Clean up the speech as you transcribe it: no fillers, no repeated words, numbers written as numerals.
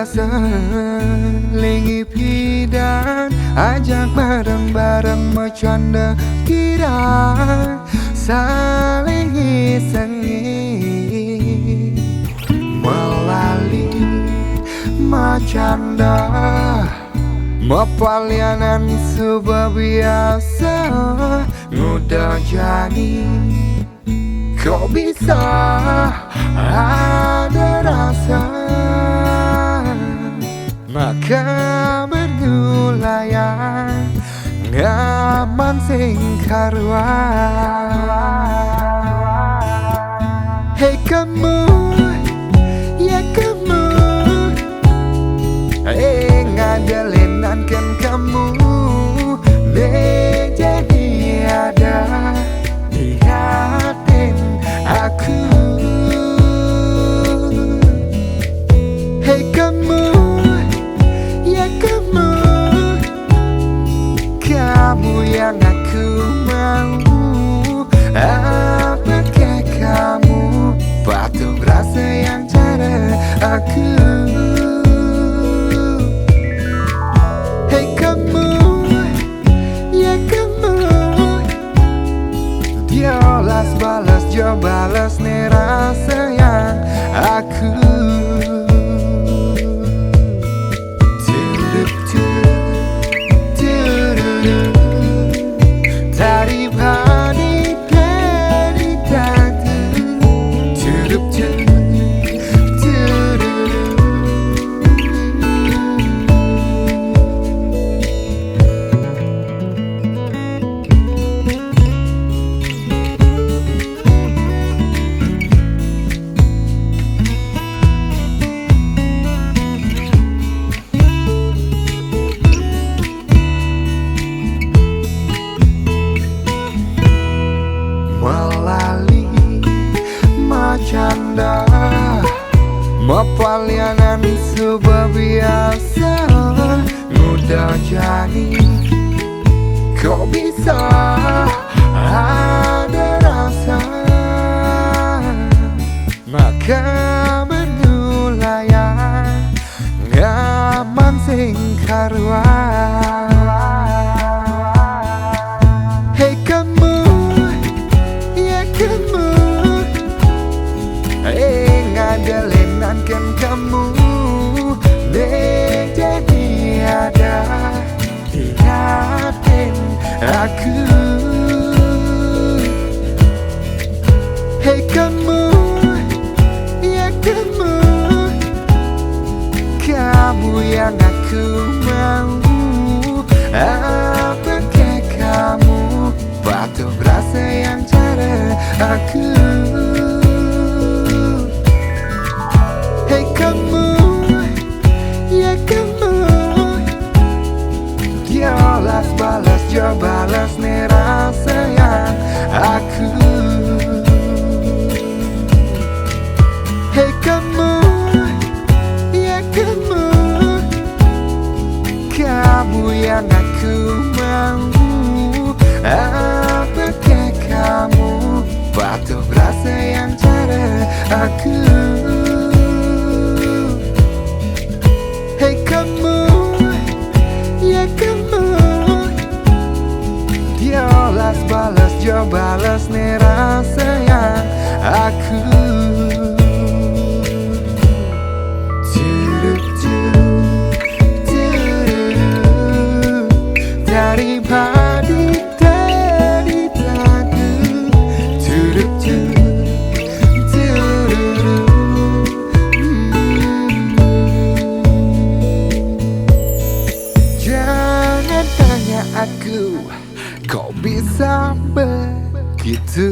selingi pidan, ajak bareng-bareng bercanda kira saling isengi melali macanda mepalianan sebuah biasa mudah jadi. Kok bisa ada rasa maka berdulayan ngaman sing karuan. Hei kamu, ya kamu, ngadelenan kan kamu jadi ada di hati aku. Hei kamu, ya kamu, kamu yang aku mau. Apakah kamu patuh rasa yang cara aku? Hei kamu, ya kamu, diolas balas jo balas nih rasa yang aku. Melali macanda mepalianan sebuah biasa mudah jadi. Kok bisa ada rasa maka berdulayan ngaman sing karuan. Hei kamu, kamu, ngadelenan kan kamu jadi ada di hati aku. Hei kamu, ya kamu, kamu yang aku mau. Apakah kamu patuh rasa yang cara aku? Hei kamu, ya kamu, diolas balas jo balas nih rasa yang aku. Hei kamu, ya kamu, kamu yang aku mau. Apakah kamu patuh rasa yang cara aku? Hei kamu, ya kamu, diolas balas jo balas nih rasa yang aku. Aku kok bisa begitu.